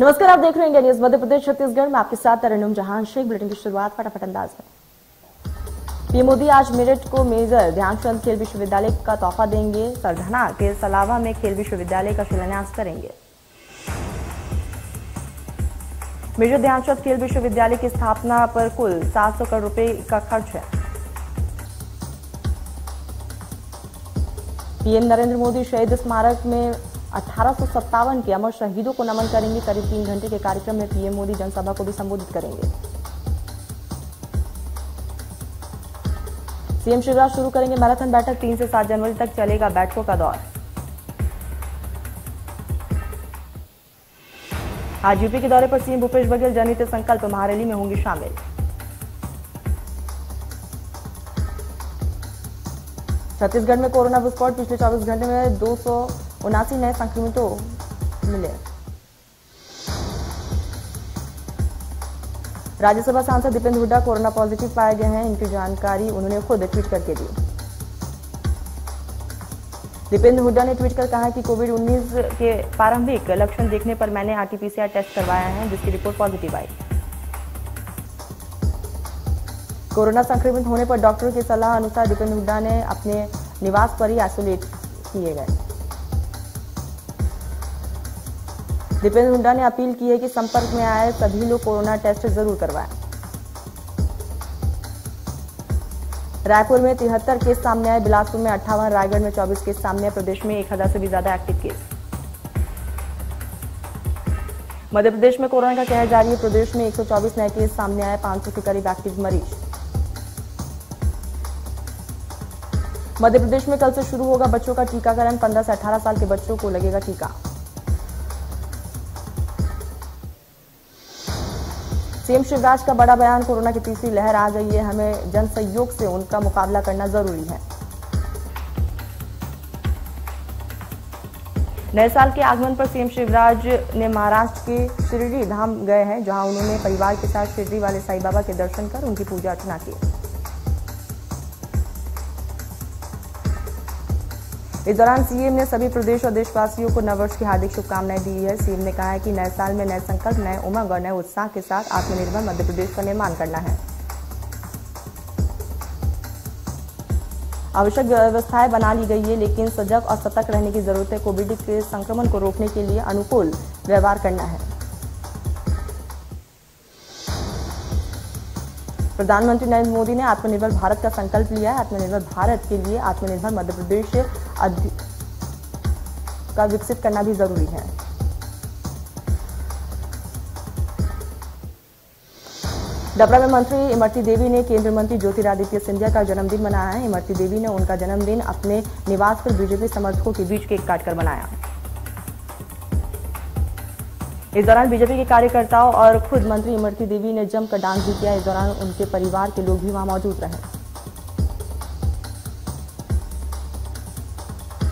नमस्कार, आप देख रहे हैं इंडिया न्यूज मध्य प्रदेश छत्तीसगढ़ में आपके साथ तरन्नुम जहां शेख। बुलेटिन की शुरुआत फटाफट अंदाज में। पीएम मोदी आज मेरठ को मेजर ध्यानचंद खेल विश्वविद्यालय का तोहफा देंगे। सरधना के सलावा में खेल विश्वविद्यालय का शिलान्यास करेंगे। मेजर ध्यानचंद खेल विश्वविद्यालय की स्थापना पर कुल 700 करोड़ रुपए का खर्च है। पीएम नरेंद्र मोदी शहीद स्मारक में 1857 के अमर शहीदों को नमन करेंगे। करीब 3 घंटे के कार्यक्रम में पीएम मोदी जनसभा को भी संबोधित करेंगे। सीएम शिवराज शुरू करेंगे मैराथन बैठक। 3 से 7 जनवरी तक चलेगा बैठकों का दौर। आज यूपी के दौरे पर सीएम भूपेश बघेल जनहित संकल्प महारैली में होंगे शामिल। छत्तीसगढ़ में कोरोना विस्फोट। पिछले 24 घंटे में 279 नए संक्रमितों मिले। राज्यसभा सांसद दीपेंद्र हुड्डा कोरोना पॉजिटिव पाए गए हैं। इनकी जानकारी उन्होंने खुद ट्वीट करके दी। दीपेंद्र हुड्डा ने ट्वीट कर कहा कि कोविड-19 के प्रारंभिक लक्षण देखने पर मैंने आरटी-पीसीआर टेस्ट करवाया है, जिसकी रिपोर्ट पॉजिटिव आई। कोरोना संक्रमित होने पर डॉक्टरों की सलाह अनुसार दीपेंद्र हुड्डा ने अपने निवास पर ही आइसोलेट किए गए। दीपेंद्र हुड्डा ने अपील की है कि संपर्क में आए सभी लोग कोरोना टेस्ट जरूर करवाएं। रायपुर में 73 केस सामने आए। बिलासपुर में 58, रायगढ़ में 24 केस सामने आए। प्रदेश में 1000 से भी ज्यादा एक्टिव केस। मध्य प्रदेश में कोरोना का कहर जारी है। प्रदेश में 124 नए केस सामने आए। 500 के करीब एक्टिव मरीज। मध्य प्रदेश में कल से शुरू होगा बच्चों का टीकाकरण। 15 से 18 साल के बच्चों को लगेगा टीका। सीएम शिवराज का बड़ा बयान। कोरोना की तीसरी लहर आ गई है, हमें जन सहयोग से उनका मुकाबला करना जरूरी है। नए साल के आगमन पर सीएम शिवराज ने महाराष्ट्र के शिरडी धाम गए हैं, जहां उन्होंने परिवार के साथ शिरडी वाले साईं बाबा के दर्शन कर उनकी पूजा अर्चना की। इस दौरान सीएम ने सभी प्रदेश और देशवासियों को नववर्ष की हार्दिक शुभकामनाएं दी है। सीएम ने कहा है कि नए साल में नए संकल्प, नए उमंग और नए उत्साह के साथ आत्मनिर्भर मध्य प्रदेश का निर्माण करना है। आवश्यक व्यवस्थाएं बना ली गई है, लेकिन सजग और सतर्क रहने की जरूरत है। कोविड के संक्रमण को रोकने के लिए अनुकूल व्यवहार करना है। प्रधानमंत्री नरेंद्र मोदी ने आत्मनिर्भर भारत का संकल्प लिया है। आत्मनिर्भर भारत के लिए आत्मनिर्भर मध्य प्रदेश का विकसित करना भी जरूरी है। डबरा में मंत्री इमरती देवी ने केंद्रीय मंत्री ज्योतिरादित्य सिंधिया का जन्मदिन मनाया है। इमरती देवी ने उनका जन्मदिन अपने निवास पर बीजेपी समर्थकों के बीच केक काटकर मनाया। इस दौरान बीजेपी के कार्यकर्ताओं और खुद मंत्री इमरती देवी ने जमकर डांस भी किया। इस दौरान उनके परिवार के लोग भी वहां मौजूद रहे।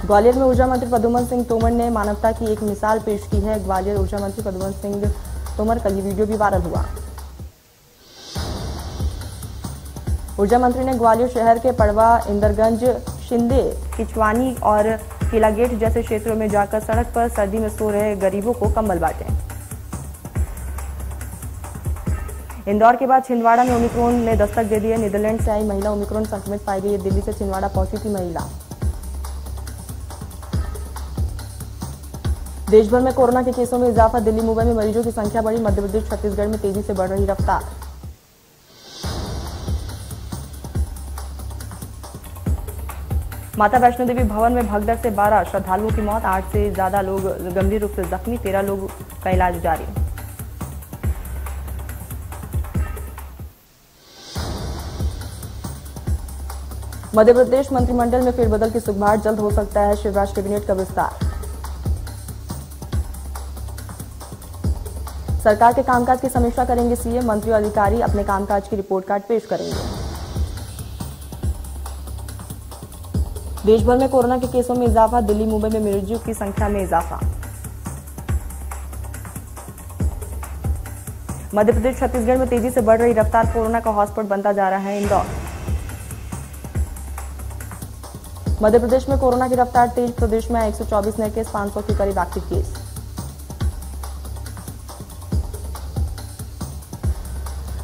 ग्वालियर में ऊर्जा मंत्री प्रद्युम्न सिंह तोमर ने मानवता की एक मिसाल पेश की है। ग्वालियर ऊर्जा मंत्री प्रद्युम्न सिंह तोमर का ये वीडियो भी वायरल हुआ। ऊर्जा मंत्री ने ग्वालियर शहर के पड़वा, इंदरगंज, शिंदे, किचवानी और किला गेट जैसे क्षेत्रों में जाकर सड़क पर सर्दी में सो रहे गरीबों को कंबल बांटे। इंदौर के बाद छिंदवाड़ा में ओमिक्रॉन ने दस्तक दे दी है। नीदरलैंड से आई महिला ओमिक्रॉन संक्रमित पाई गई है। दिल्ली से छिंदवाड़ा पहुंची थी महिला। देश भर में कोरोना के केसों में इजाफा। दिल्ली, मुंबई में मरीजों की संख्या बढ़ी। मध्य प्रदेश, छत्तीसगढ़ में तेजी से बढ़ रही रफ्तार। माता वैष्णो देवी भवन में भगदड़ से 12 श्रद्धालुओं की मौत। 8 से ज्यादा लोग गंभीर रूप से जख्मी। 13 लोग का इलाज जारी। मध्य प्रदेश मंत्रिमंडल में फेरबदल की सुगबुगाहट। जल्द हो सकता है शिवराज कैबिनेट का विस्तार। सरकार के कामकाज की समीक्षा करेंगे सीएम। मंत्री और अधिकारी अपने कामकाज की रिपोर्ट कार्ड पेश करेंगे। देश भर में कोरोना के केसों में इजाफा। दिल्ली, मुंबई में मरीजों की संख्या में इजाफा। मध्य प्रदेश, छत्तीसगढ़ में तेजी से बढ़ रही रफ्तार। कोरोना का हॉटस्पॉट बनता जा रहा है इंदौर। मध्य प्रदेश में कोरोना की रफ्तार तेज। प्रदेश में 124 नए केस, 500 के करीब एक्टिव केस।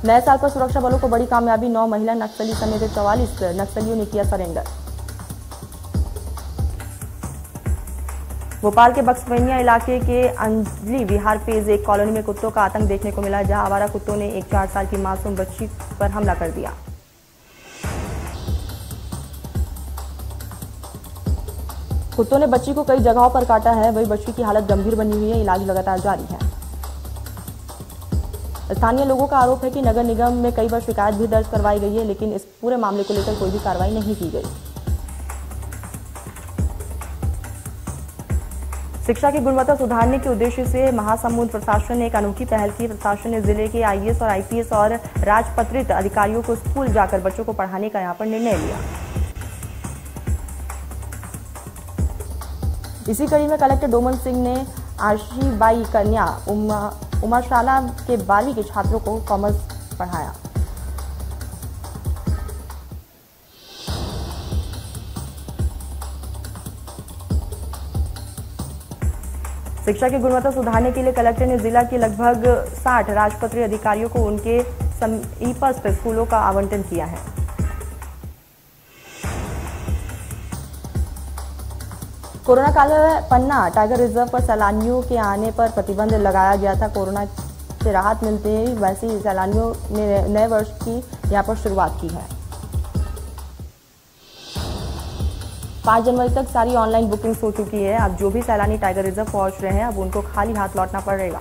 नए साल पर सुरक्षा बलों को बड़ी कामयाबी, 9 महिला नक्सली समेत 44 नक्सलियों ने किया सरेंडर। भोपाल के बक्सवैनिया इलाके के अंजलि विहार फेज 1 कॉलोनी में कुत्तों का आतंक देखने को मिला, जहां आवारा कुत्तों ने एक 4 साल की मासूम बच्ची पर हमला कर दिया। कुत्तों ने बच्ची को कई जगहों पर काटा है, वही बच्ची की हालत गंभीर बनी हुई है, इलाज लगातार जारी है। स्थानीय लोगों का आरोप है कि नगर निगम में कई बार शिकायत भी दर्ज करवाई गई है, लेकिन इस पूरे मामले को लेकर कोई भी कार्रवाई नहीं की गई। शिक्षा की गुणवत्ता सुधारने के उद्देश्य से महासमुंद प्रशासन ने एक अनोखी पहल की। प्रशासन ने जिले के आईएएस और आईपीएस और राजपत्रित अधिकारियों को स्कूल जाकर बच्चों को पढ़ाने का यहां पर निर्णय लिया। इसी कड़ी में कलेक्टर डोमन सिंह ने आशीबाई कन्या उमाशाला के 12वीं के छात्रों को कॉमर्स पढ़ाया। शिक्षा की गुणवत्ता सुधारने के लिए कलेक्टर ने जिला के लगभग 60 राजपत्रित अधिकारियों को उनके समीपस्थ स्कूलों का आवंटन किया है। कोरोना काल में पन्ना टाइगर रिजर्व पर सैलानियों के आने पर प्रतिबंध लगाया गया था। कोरोना से राहत मिलते ही वैसे ही सैलानियों ने नए वर्ष की यहां पर शुरुआत की है। 5 जनवरी तक सारी ऑनलाइन बुकिंग्स हो चुकी है। अब जो भी सैलानी टाइगर रिजर्व पहुंच रहे हैं, अब उनको खाली हाथ लौटना पड़ेगा।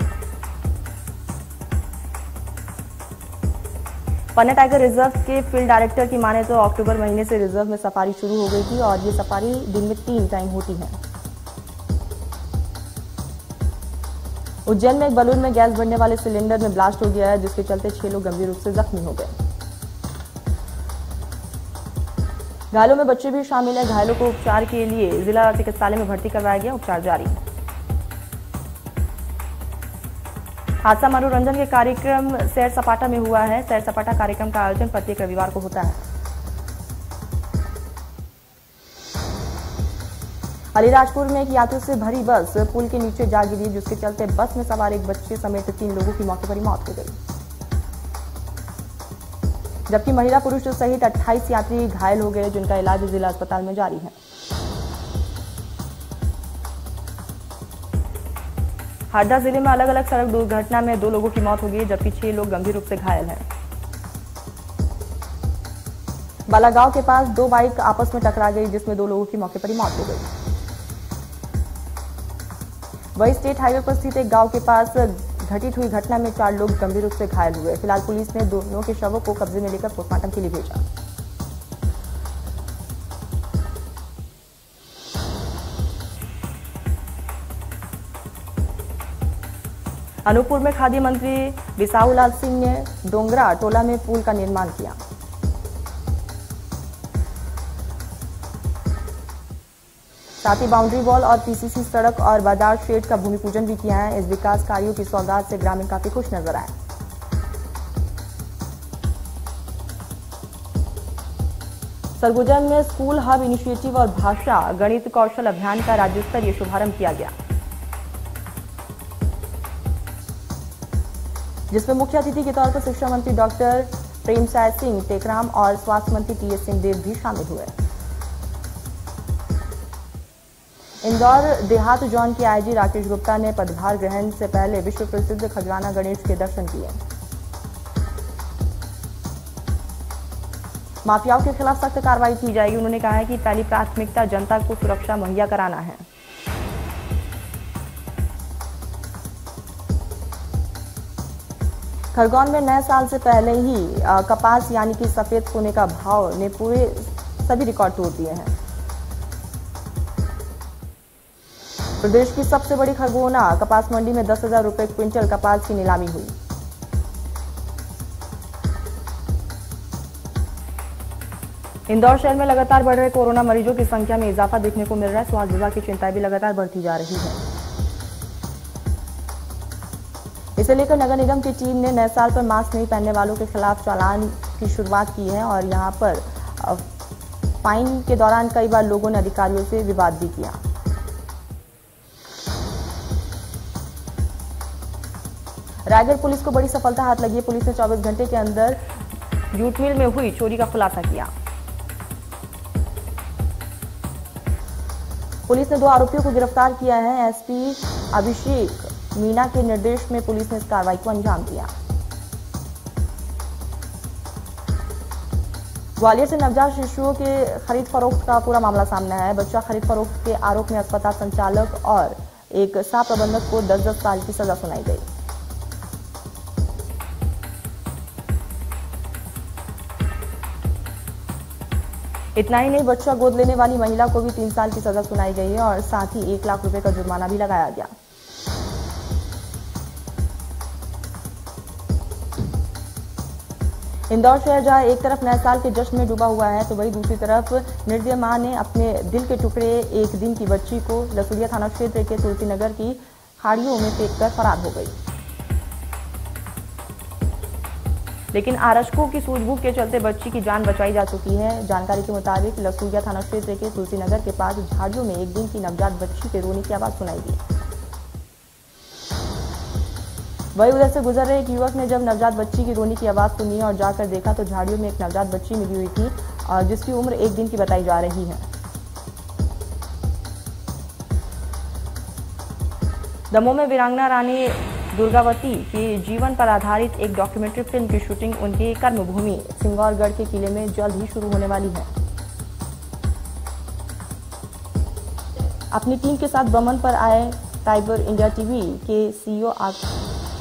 पन्ना टाइगर रिजर्व के फील्ड डायरेक्टर की माने तो अक्टूबर महीने से रिजर्व में सफारी शुरू हो गई थी और ये सफारी दिन में 3 टाइम होती है। उज्जैन में एक बलून में गैस भरने वाले सिलेंडर में ब्लास्ट हो गया है, जिसके चलते 6 लोग गंभीर रूप से जख्मी हो गए। घायलों में बच्चे भी शामिल हैं। घायलों को उपचार के लिए जिला चिकित्सालय में भर्ती करवाया गया, उपचार जारी। हादसा मनोरंजन के कार्यक्रम सैर सपाटा में हुआ है। सैर सपाटा कार्यक्रम का आयोजन प्रत्येक रविवार को होता है। अलीराजपुर में एक यात्रियों से भरी बस पुल के नीचे जा गिरी, जिसके चलते बस में सवार एक बच्चे समेत 3 लोगों की मौके पर ही मौत हो गई, जबकि महिला पुरुष सहित 28 यात्री घायल हो गए, जिनका इलाज जिला अस्पताल में जारी है। हरदा जिले में अलग अलग सड़क दुर्घटना में 2 लोगों की मौत हो गई, जबकि 6 लोग गंभीर रूप से घायल हैं। बालागांव के पास 2 बाइक आपस में टकरा गई, जिसमें 2 लोगों की मौके पर ही मौत हो गई। वही स्टेट हाईवे पर स्थित एक गांव के पास घटित हुई घटना में 4 लोग गंभीर रूप से घायल हुए। फिलहाल पुलिस ने दोनों के शवों को कब्जे में लेकर पोस्टमार्टम के लिए भेजा। अनूपपुर में खाद्य मंत्री बिसाहूलाल सिंह ने डोंगरा टोला में पुल का निर्माण किया। साथ ही बाउंड्री वॉल और पीसीसी सड़क और बाजार शेड का भूमि पूजन भी किया है। इस विकास कार्यों की सौगात से ग्रामीण काफी खुश नजर आए। सरगुजा में स्कूल हब इनिशिएटिव और भाषा गणित कौशल अभियान का राज्य स्तरीय शुभारंभ किया गया, जिसमें मुख्य अतिथि के तौर पर शिक्षा मंत्री डॉक्टर प्रेमसाय सिंह टेकराम और स्वास्थ्य मंत्री टीएस सिंहदेव भी शामिल हुए। इंदौर देहात जोन के आईजी राकेश गुप्ता ने पदभार ग्रहण से पहले विश्व प्रसिद्ध खजराना गणेश के दर्शन किए। माफियाओं के खिलाफ सख्त कार्रवाई की जाएगी। उन्होंने कहा है कि पहली प्राथमिकता जनता को सुरक्षा मुहैया कराना है। खरगोन में नए साल से पहले ही कपास यानी कि सफेद सोने का भाव ने पूरे सभी रिकॉर्ड तोड़ दिए हैं। प्रदेश की सबसे बड़ी खरगोना कपास मंडी में 10,000 रुपए क्विंटल कपास की नीलामी हुई। इंदौर शहर में लगातार बढ़ रहे कोरोना मरीजों की संख्या में इजाफा देखने को मिल रहा है। स्वास्थ्य विभाग की चिंताएं भी लगातार बढ़ती जा रही है। इसे लेकर नगर निगम की टीम ने नए साल पर मास्क नहीं पहनने वालों के खिलाफ चालान की शुरुआत की है और यहां पर फाइन के दौरान कई बार लोगों ने अधिकारियों से विवाद भी किया। रायगढ़ पुलिस को बड़ी सफलता हाथ लगी है। पुलिस ने 24 घंटे के अंदर जूट मिल में हुई चोरी का खुलासा किया। पुलिस ने 2 आरोपियों को गिरफ्तार किया है। एसपी अभिषेक मीना के निर्देश में पुलिस ने इस कार्रवाई को अंजाम दिया। ग्वालियर से नवजात शिशुओं के खरीद फरोख्त का पूरा मामला सामने आया है। बच्चा खरीद फरोख्त के आरोप में अस्पताल संचालक और एक सह प्रबंधक को 10-10 साल की सजा सुनाई गई। इतना ही नहीं, बच्चा गोद लेने वाली महिला को भी 3 साल की सजा सुनाई गई है और साथ ही 1 लाख रुपए का जुर्माना भी लगाया गया। इंदौर शहर जहां एक तरफ नए साल के जश्न में डूबा हुआ है, तो वहीं दूसरी तरफ निर्दयी मां ने अपने दिल के टुकड़े 1 दिन की बच्ची को लसूड़िया थाना क्षेत्र के तुलसी नगर की खाड़ियों में फेंककर फरार हो गई। लेकिन आरक्षकों की सूझबूझ के चलते बच्ची की जान बचाई जा चुकी है। जानकारी के मुताबिक लसूड़िया थाना क्षेत्र के तुलसी नगर के पास झाड़ियों में 1 दिन की नवजात बच्ची के रोने की आवाज सुनाई दी। वही उधर से गुजर रहे एक युवक ने जब नवजात बच्ची की रोने की आवाज सुनी और जाकर देखा तो झाड़ियों में एक नवजात बच्ची मिली हुई थी और जिसकी उम्र 1 दिन की बताई जा रही है। दमोह में वीरांगना रानी दुर्गावती के जीवन पर आधारित एक डॉक्यूमेंट्री फिल्म की शूटिंग उनकी कर्मभूमि सिंगौरगढ़ के किले में जल्द ही शुरू होने वाली है। अपनी टीम के साथ भ्रमण पर आए टाइबर इंडिया टीवी के सीईओ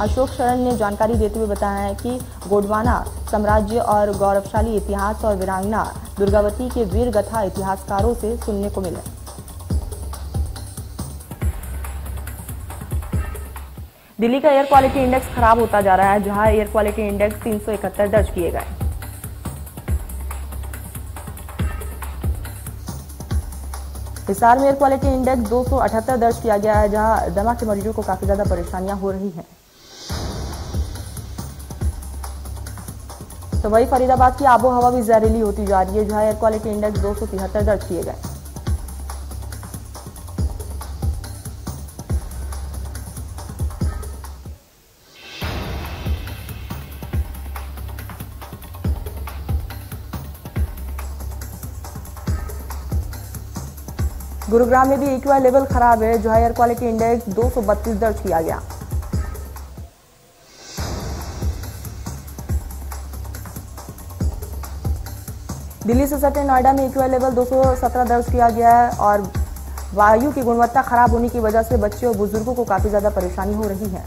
अशोक शरण ने जानकारी देते हुए बताया है कि गोंडवाना साम्राज्य और गौरवशाली इतिहास और वीरांगना दुर्गावती के वीर गाथा इतिहासकारों से सुनने को मिले। दिल्ली का एयर क्वालिटी इंडेक्स खराब होता जा रहा है, जहां एयर क्वालिटी इंडेक्स 371 दर्ज किए गए। हिसार में एयर क्वालिटी इंडेक्स 278 दर्ज किया गया है, जहां दमा के मरीजों को काफी ज्यादा परेशानियां हो रही हैं। तो वही फरीदाबाद की आबो हवा भी जहरीली होती जा रही है, जहां एयर क्वालिटी इंडेक्स 273 दर्ज किए गए। गुरुग्राम में भी एक्यूआई लेवल खराब है, जहां एयर क्वालिटी इंडेक्स 232 दर्ज किया गया। दिल्ली से सटे नोएडा में एक्यूआई लेवल 217 दर्ज किया गया है और वायु की गुणवत्ता खराब होने की वजह से बच्चे और बुजुर्गों को काफी ज्यादा परेशानी हो रही है।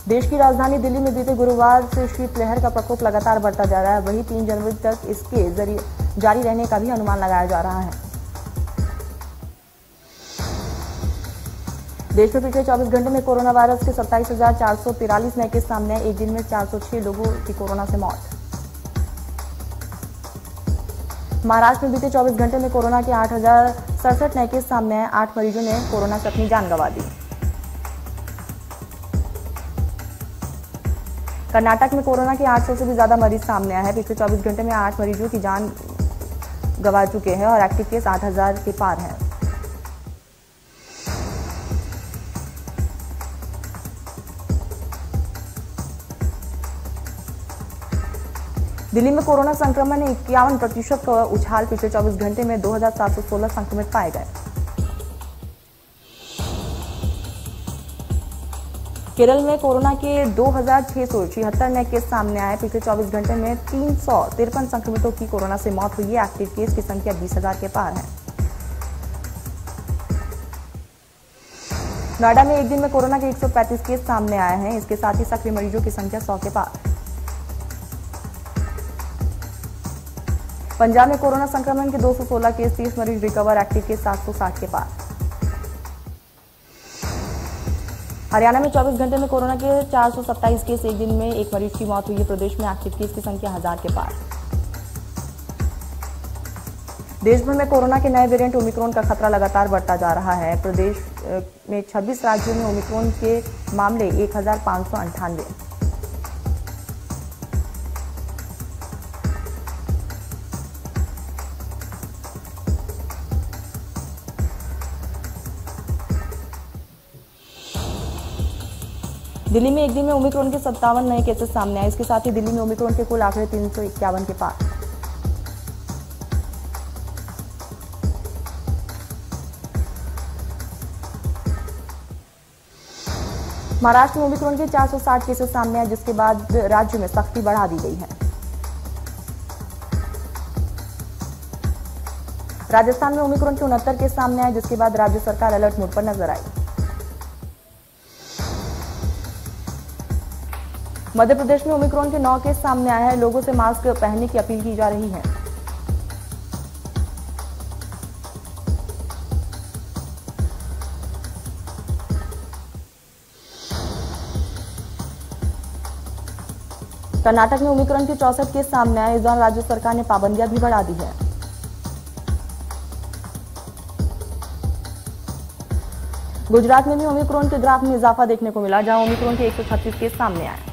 देश की राजधानी दिल्ली में बीते गुरुवार से शीतलहर का प्रकोप लगातार बढ़ता जा रहा है। वहीं 3 जनवरी तक इसके जारी रहने का भी अनुमान लगाया जा रहा है। देश में पिछले 24 घंटे में कोरोना वायरस के 27,443 नए केस सामने आए। एक दिन में 406 लोगों की कोरोना से मौत। महाराष्ट्र में बीते 24 घंटे में कोरोना के 8,067 नए केस सामने आए। 8 मरीजों ने कोरोना से अपनी जान गंवा दी। कर्नाटक में कोरोना के 800 से भी ज्यादा मरीज सामने आए हैं। पिछले 24 घंटे में 8 मरीजों की जान गंवा चुके हैं और एक्टिव केस 8,000 के पार हैं। दिल्ली में कोरोना संक्रमण में 51% का उछाल। पिछले 24 घंटे में 2,716 संक्रमित पाए गए। केरल में कोरोना के 2,676 नए केस सामने आए। पिछले 24 घंटे में 353 संक्रमितों की कोरोना से मौत हुई है। एक्टिव केस की संख्या 20,000 के पार है। नोएडा में एक दिन में कोरोना के 135 केस सामने आए हैं। इसके साथ ही सक्रिय मरीजों की संख्या 100 के पार। पंजाब में कोरोना संक्रमण के 216 केस, 30 मरीज रिकवर। एक्टिव केस 760 के पार। हरियाणा में 24 घंटे में कोरोना के 427 केस, एक दिन में 1 मरीज की मौत हुई है। प्रदेश में एक्टिव केस की संख्या 1000 के पार। देश भर में कोरोना के नए वेरिएंट ओमिक्रॉन का खतरा लगातार बढ़ता जा रहा है। प्रदेश में 26 राज्यों में ओमिक्रॉन के मामले 1598। दिल्ली में एक दिन में ओमिक्रॉन के 57 नए केसेस सामने आए। इसके साथ ही दिल्ली में ओमिक्रॉन के कुल आंकड़े 351 के पार। महाराष्ट्र में ओमिक्रॉन के 460 केसेस सामने आए, जिसके बाद राज्य में सख्ती बढ़ा दी गई है। राजस्थान में ओमिक्रॉन के 69 केस सामने आए, जिसके बाद राज्य सरकार अलर्ट मोड पर नजर आई। मध्य प्रदेश में ओमिक्रॉन के 9 केस सामने आए हैं। लोगों से मास्क पहनने की अपील की जा रही है। कर्नाटक में ओमिक्रॉन के 64 केस सामने आए। इस दौरान राज्य सरकार ने पाबंदियां भी बढ़ा दी है। गुजरात में भी ओमिक्रॉन के ग्राफ में इजाफा देखने को मिला, जहां ओमिक्रॉन के 136 केस सामने आए।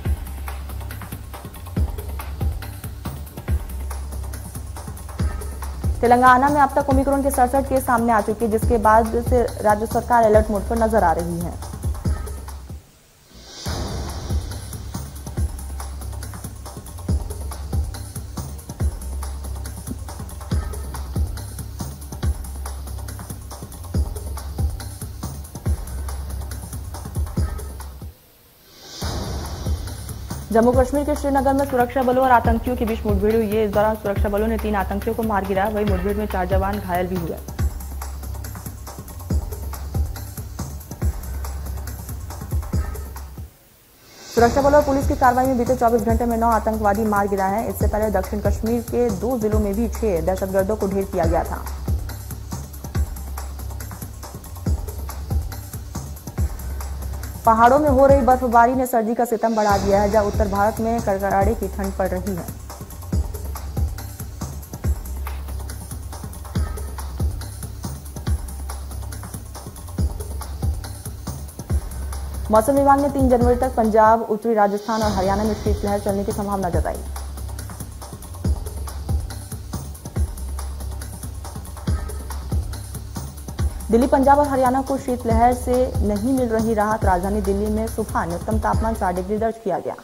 तेलंगाना में अब तक ओमिक्रॉन के 67 केस सामने आ चुके हैं, जिसके बाद से राज्य सरकार अलर्ट मोड पर नजर आ रही है। जम्मू कश्मीर के श्रीनगर में सुरक्षा बलों और आतंकियों के बीच मुठभेड़ हुई है। इस दौरान सुरक्षा बलों ने 3 आतंकियों को मार गिराया। वहीं मुठभेड़ में 4 जवान घायल भी हुए। सुरक्षा बलों और पुलिस की कार्रवाई में बीते 24 घंटे में 9 आतंकवादी मार गिराए हैं। इससे पहले दक्षिण कश्मीर के 2 जिलों में भी 6 दहशतगर्दों को ढेर किया गया था। पहाड़ों में हो रही बर्फबारी ने सर्दी का सितम बढ़ा दिया है, जहां उत्तर भारत में कड़कड़ाने की ठंड पड़ रही है। मौसम विभाग ने 3 जनवरी तक पंजाब, उत्तरी राजस्थान और हरियाणा में शीतलहर चलने की संभावना जताई। दिल्ली, पंजाब और हरियाणा को शीतलहर से नहीं मिल रही राहत। राजधानी दिल्ली में सुबह न्यूनतम तापमान 4 डिग्री दर्ज किया गया।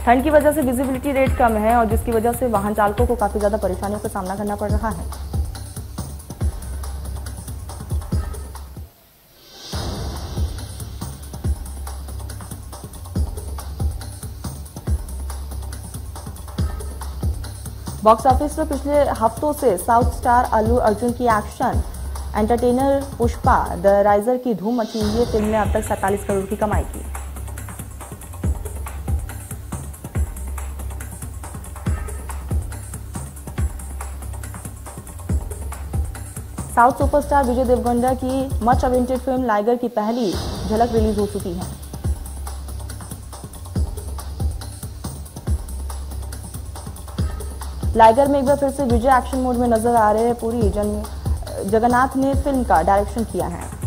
ठंड की वजह से विजिबिलिटी रेट कम है, और जिसकी वजह से वाहन चालकों को काफी ज्यादा परेशानियों का सामना करना पड़ रहा है। बॉक्स ऑफिस पर पिछले हफ्तों से साउथ स्टार अल्लू अर्जुन की action entertainer Pushpa the riser की धूम मची हुई है। फिल्म ने अब तक 47 करोड़ की कमाई की। साउथ सुपरस्टार विजय देवरकोंडा की मच अवेंटेड फिल्म लाइगर की पहली झलक रिलीज हो चुकी है। लाइगर में एक बार फिर से विजय एक्शन मोड में नजर आ रहे हैं। पूरी जगन्नाथ ने फिल्म का डायरेक्शन किया है।